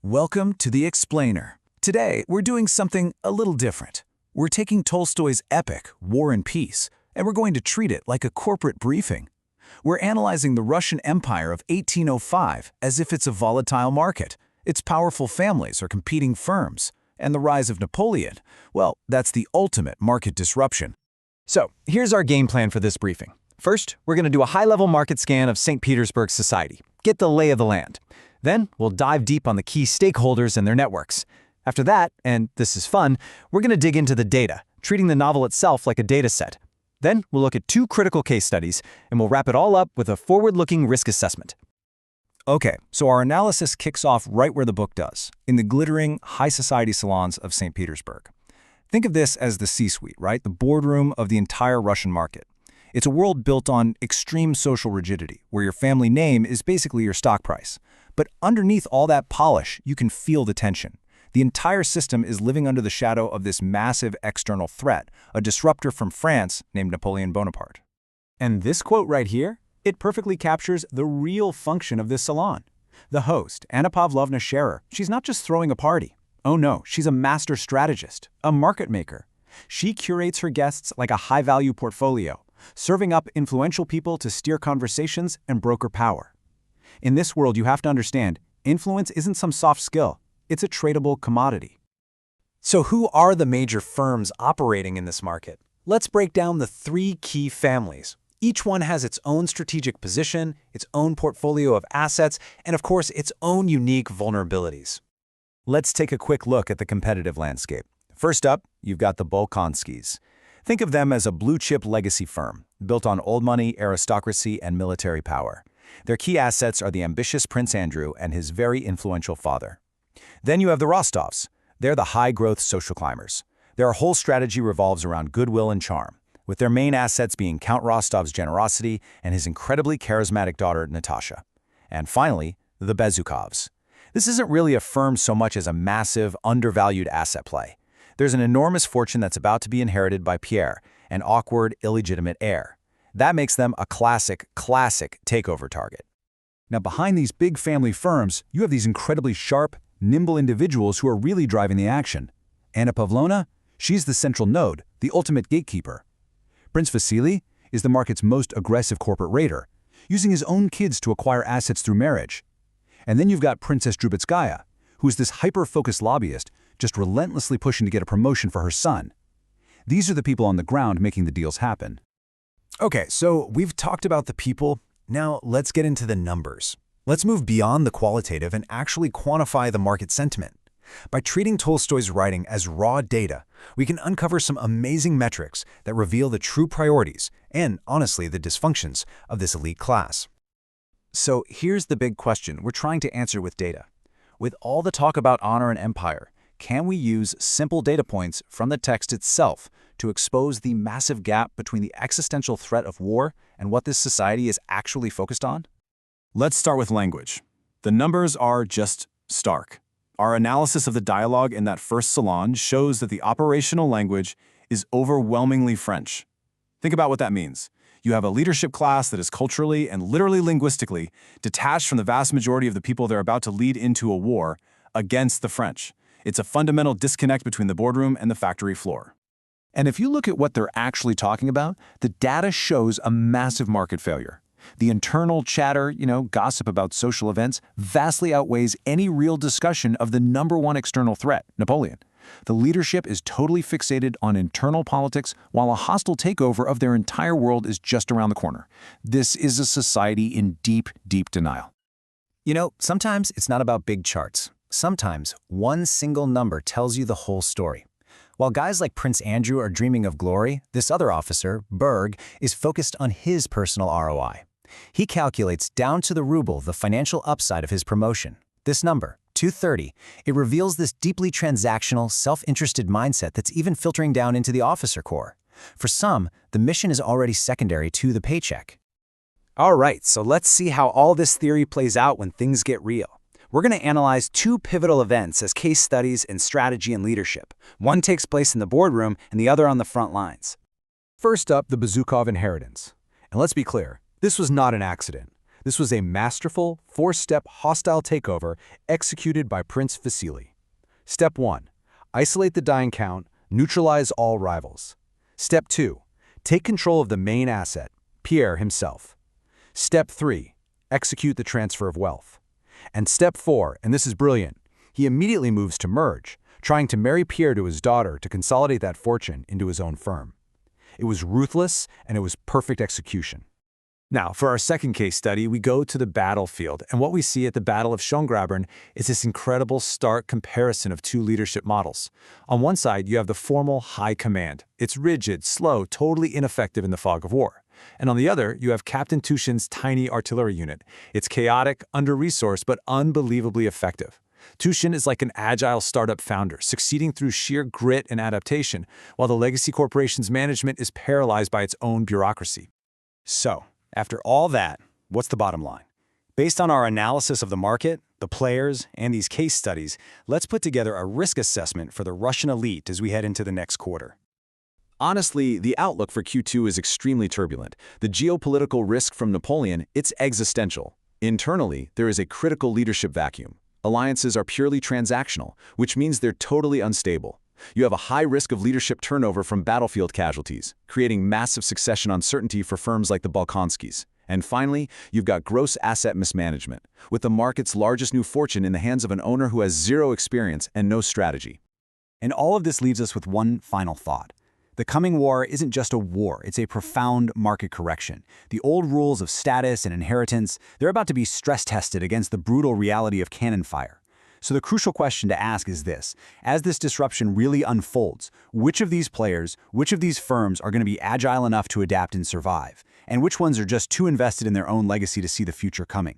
Welcome to The Explainer. Today, we're doing something a little different. We're taking Tolstoy's epic, War and Peace, and we're going to treat it like a corporate briefing. We're analyzing the Russian Empire of 1805 as if it's a volatile market, its powerful families are competing firms, and the rise of Napoleon, well, that's the ultimate market disruption. So, here's our game plan for this briefing. First, we're going to do a high-level market scan of St. Petersburg society, get the lay of the land. Then, we'll dive deep on the key stakeholders and their networks. After that, and this is fun, we're going to dig into the data, treating the novel itself like a data set. Then, we'll look at 2 critical case studies, and we'll wrap it all up with a forward-looking risk assessment. Okay, so our analysis kicks off right where the book does, in the glittering, high society salons of St. Petersburg. Think of this as the C-suite, right? The boardroom of the entire Russian market. It's a world built on extreme social rigidity, where your family name is basically your stock price. But underneath all that polish, you can feel the tension. The entire system is living under the shadow of this massive external threat, a disruptor from France named Napoleon Bonaparte. And this quote right here, it perfectly captures the real function of this salon. The host, Anna Pavlovna Scherer, she's not just throwing a party. Oh no, she's a master strategist, a market maker. She curates her guests like a high-value portfolio, serving up influential people to steer conversations and broker power. In this world, you have to understand, influence isn't some soft skill. It's a tradable commodity. So who are the major firms operating in this market? Let's break down the 3 key families. Each one has its own strategic position, its own portfolio of assets, and of course, its own unique vulnerabilities. Let's take a quick look at the competitive landscape. First up, you've got the Bolkonskis. Think of them as a blue-chip legacy firm, built on old money, aristocracy, and military power. Their key assets are the ambitious Prince Andrew and his very influential father. Then you have the Rostovs. They're the high-growth social climbers. Their whole strategy revolves around goodwill and charm, with their main assets being Count Rostov's generosity and his incredibly charismatic daughter, Natasha. And finally, the Bezukovs. This isn't really a firm so much as a massive, undervalued asset play. There's an enormous fortune that's about to be inherited by Pierre, an awkward, illegitimate heir. That makes them a classic takeover target. Now, behind these big family firms, you have these incredibly sharp, nimble individuals who are really driving the action. Anna Pavlovna, she's the central node, the ultimate gatekeeper. Prince Vasily is the market's most aggressive corporate raider, using his own kids to acquire assets through marriage. And then you've got Princess Drubetskaya, who is this hyper-focused lobbyist, just relentlessly pushing to get a promotion for her son. These are the people on the ground making the deals happen. Okay, so we've talked about the people. Now let's get into the numbers. Let's move beyond the qualitative and actually quantify the market sentiment. By treating Tolstoy's writing as raw data, we can uncover some amazing metrics that reveal the true priorities and, honestly, the dysfunctions of this elite class. So here's the big question we're trying to answer with data. With all the talk about honor and empire, can we use simple data points from the text itself to expose the massive gap between the existential threat of war and what this society is actually focused on? Let's start with language. The numbers are just stark. Our analysis of the dialogue in that first salon shows that the operational language is overwhelmingly French. Think about what that means. You have a leadership class that is culturally and literally linguistically detached from the vast majority of the people they're about to lead into a war against the French. It's a fundamental disconnect between the boardroom and the factory floor. And if you look at what they're actually talking about, the data shows a massive market failure. The internal chatter, gossip about social events, vastly outweighs any real discussion of the #1 external threat, Napoleon. The leadership is totally fixated on internal politics, while a hostile takeover of their entire world is just around the corner. This is a society in deep denial. Sometimes it's not about big charts. Sometimes one single number tells you the whole story. While guys like Prince Andrew are dreaming of glory, this other officer, Berg, is focused on his personal ROI. He calculates down to the ruble the financial upside of his promotion. This number, 230, it reveals this deeply transactional, self-interested mindset that's even filtering down into the officer corps. For some, the mission is already secondary to the paycheck. All right, so let's see how all this theory plays out when things get real. We're going to analyze 2 pivotal events as case studies in strategy and leadership. One takes place in the boardroom and the other on the front lines. First up, the Bezukov inheritance. And let's be clear, this was not an accident. This was a masterful, four-step hostile takeover executed by Prince Vasily. Step 1. Isolate the dying count, neutralize all rivals. Step 2. Take control of the main asset, Pierre himself. Step 3. Execute the transfer of wealth. And Step 4, and this is brilliant, he immediately moves to merge, trying to marry Pierre to his daughter to consolidate that fortune into his own firm. It was ruthless, and it was perfect execution. Now, for our second case study, we go to the battlefield, and what we see at the Battle of Schöngraben is this incredible stark comparison of two leadership models. On one side, you have the formal high command. It's rigid, slow, totally ineffective in the fog of war. And on the other, you have Captain Tushin's tiny artillery unit. It's chaotic, under-resourced, but unbelievably effective. Tushin is like an agile startup founder, succeeding through sheer grit and adaptation, while the Legacy Corporation's management is paralyzed by its own bureaucracy. So, after all that, what's the bottom line? Based on our analysis of the market, the players, and these case studies, let's put together a risk assessment for the Russian elite as we head into the next quarter. Honestly, the outlook for Q2 is extremely turbulent. The geopolitical risk from Napoleon, it's existential. Internally, there is a critical leadership vacuum. Alliances are purely transactional, which means they're totally unstable. You have a high risk of leadership turnover from battlefield casualties, creating massive succession uncertainty for firms like the Bolkonskis. And finally, you've got gross asset mismanagement, with the market's largest new fortune in the hands of an owner who has zero experience and no strategy. And all of this leaves us with one final thought. The coming war isn't just a war, it's a profound market correction. The old rules of status and inheritance, they're about to be stress-tested against the brutal reality of cannon fire. So the crucial question to ask is this: as this disruption really unfolds, which of these players, which of these firms are going to be agile enough to adapt and survive? And which ones are just too invested in their own legacy to see the future coming?